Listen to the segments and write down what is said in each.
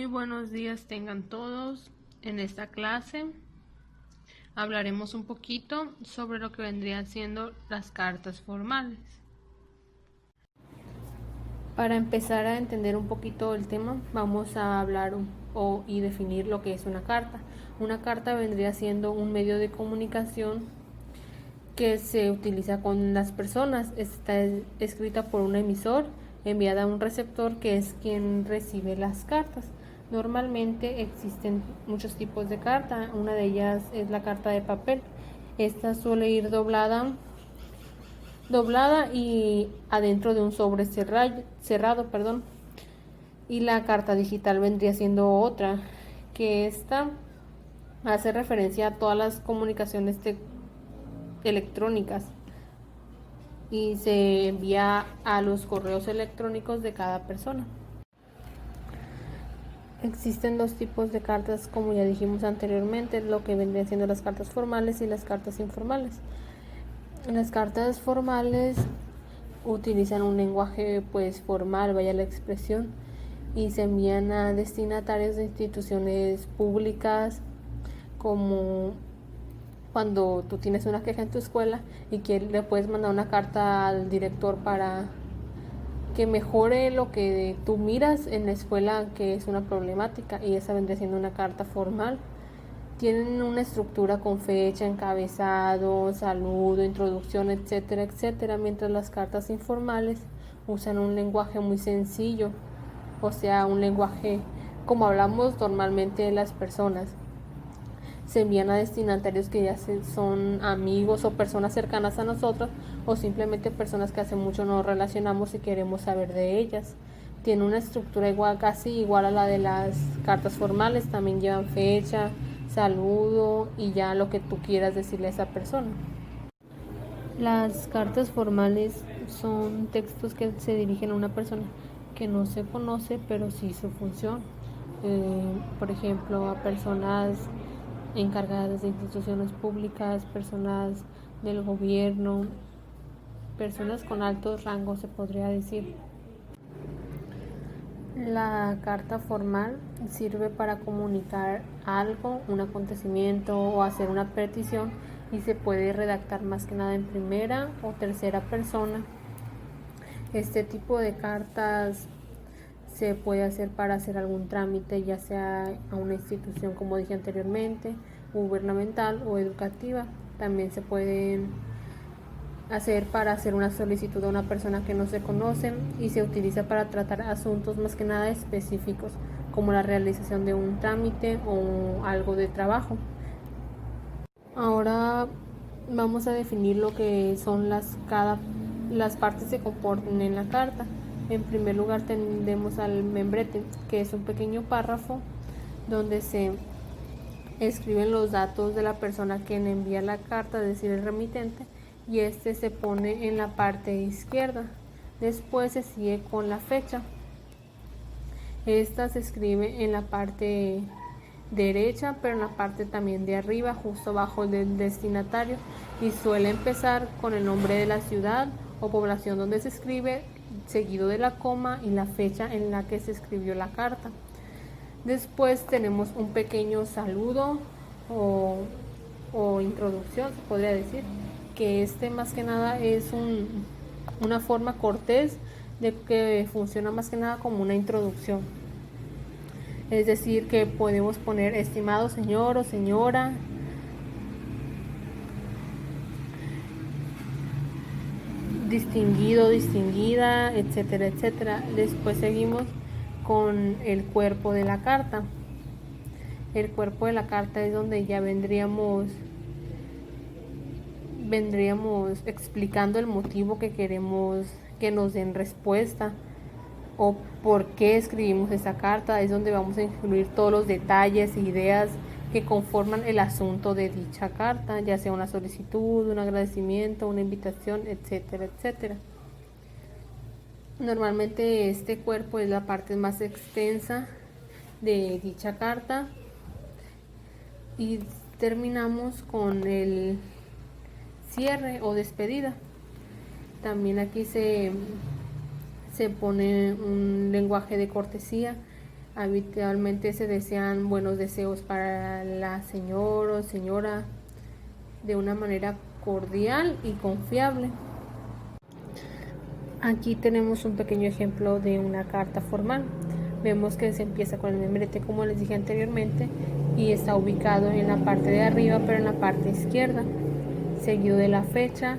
Muy buenos días tengan todos. En esta clase hablaremos un poquito sobre lo que vendrían siendo las cartas formales. Para empezar a entender un poquito el tema, vamos a hablar y definir lo que es una carta. Una carta vendría siendo un medio de comunicación que se utiliza con las personas. Está escrita por un emisor, enviada a un receptor, que es quien recibe las cartas. Normalmente existen muchos tipos de carta. Una de ellas es la carta de papel. Esta suele ir doblada y adentro de un sobre cerrado. Y la carta digital vendría siendo otra, que esta hace referencia a todas las comunicaciones electrónicas y se envía a los correos electrónicos de cada persona. Existen dos tipos de cartas, como ya dijimos anteriormente, lo que vendrían siendo las cartas formales y las cartas informales. Las cartas formales utilizan un lenguaje formal, vaya la expresión, y se envían a destinatarios de instituciones públicas, como cuando tú tienes una queja en tu escuela y que le puedes mandar una carta al director para que mejore lo que tú miras en la escuela, que es una problemática, y esa vendría siendo una carta formal. Tienen una estructura con fecha, encabezado, saludo, introducción, etcétera, etcétera, mientras las cartas informales usan un lenguaje muy sencillo, o sea, un lenguaje como hablamos normalmente las personas. Se envían a destinatarios que ya son amigos o personas cercanas a nosotros, o simplemente personas que hace mucho nos relacionamos y queremos saber de ellas. Tiene una estructura casi igual a la de las cartas formales. También llevan fecha, saludo y ya lo que tú quieras decirle a esa persona. Las cartas formales son textos que se dirigen a una persona que no se conoce, pero sí su función. Por ejemplo, a personas encargadas de instituciones públicas, personas del gobierno, personas con altos rangos, se podría decir. La carta formal sirve para comunicar algo, un acontecimiento o hacer una petición, y se puede redactar más que nada en primera o tercera persona. Este tipo de cartas se puede hacer para hacer algún trámite, ya sea a una institución, como dije anteriormente, gubernamental o educativa. También se pueden hacer para hacer una solicitud a una persona que no se conoce, y se utiliza para tratar asuntos más que nada específicos, como la realización de un trámite o algo de trabajo. Ahora vamos a definir lo que son las partes que componen en la carta. En primer lugar tenemos al membrete, que es un pequeño párrafo donde se escriben los datos de la persona que le envía la carta, es decir, el remitente, y este se pone en la parte izquierda. Después se sigue con la fecha. Esta se escribe en la parte derecha, pero en la parte también de arriba, justo abajo del destinatario, y suele empezar con el nombre de la ciudad o población donde se escribe, seguido de la coma y la fecha en la que se escribió la carta. Después tenemos un pequeño saludo o introducción, se podría decir, que más que nada es una forma cortés de que funciona más que nada como una introducción. Es decir, que podemos poner estimado señor o señora, distinguido, distinguida, etcétera, etcétera. Después seguimos con el cuerpo de la carta. El cuerpo de la carta es donde ya vendríamos explicando el motivo que queremos que nos den respuesta, o por qué escribimos esa carta. Es donde vamos a incluir todos los detalles e ideas que conforman el asunto de dicha carta, ya sea una solicitud, un agradecimiento, una invitación, etcétera, etcétera. Normalmente este cuerpo es la parte más extensa de dicha carta, y terminamos con el cierre o despedida. También aquí se pone un lenguaje de cortesía, Habitualmente se desean buenos deseos para la señora o señora de una manera cordial y confiable. Aquí tenemos un pequeño ejemplo de una carta formal. Vemos que se empieza con el membrete, como les dije anteriormente, y está ubicado en la parte de arriba, pero en la parte izquierda, seguido de la fecha,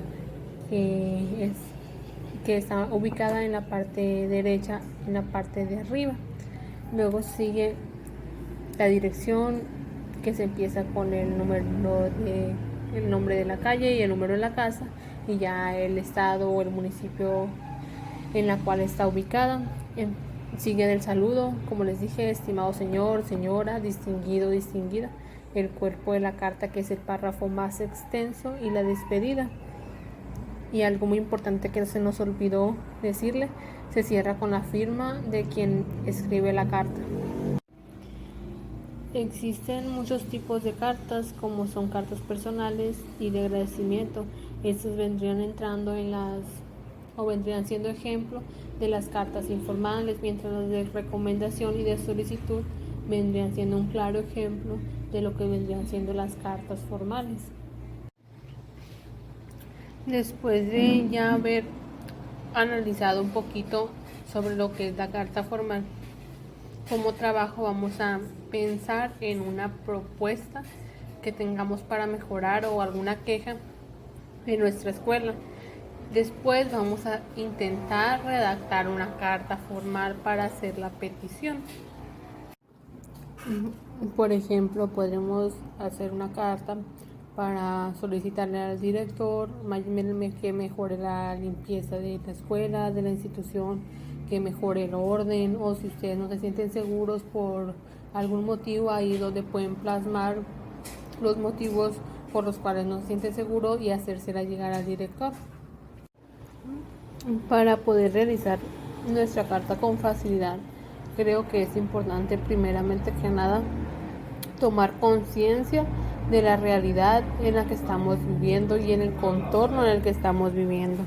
que está ubicada en la parte derecha, en la parte de arriba. Luego sigue la dirección, que se empieza con el nombre de la calle y el número de la casa, y ya el estado o el municipio en la cual está ubicada. Sigue del saludo, como les dije, estimado señor, señora, distinguido, distinguida, el cuerpo de la carta, que es el párrafo más extenso, y la despedida. Y algo muy importante que se nos olvidó decirle, se cierra con la firma de quien escribe la carta. Existen muchos tipos de cartas, como son cartas personales y de agradecimiento. Estas vendrían siendo ejemplo de las cartas informales, mientras las de recomendación y de solicitud vendrían siendo un claro ejemplo de lo que vendrían siendo las cartas formales. Después de ya haber analizado un poquito sobre lo que es la carta formal, como trabajo vamos a pensar en una propuesta que tengamos para mejorar o alguna queja en nuestra escuela. Después vamos a intentar redactar una carta formal para hacer la petición. Por ejemplo, podremos hacer una carta para solicitarle al director que mejore la limpieza de la escuela, de la institución, que mejore el orden, o si ustedes no se sienten seguros por algún motivo, ahí donde pueden plasmar los motivos por los cuales no se sienten seguros y hacérsela llegar al director. Para poder realizar nuestra carta con facilidad, creo que es importante, primeramente que nada, tomar conciencia de la realidad en la que estamos viviendo y en el contorno en el que estamos viviendo.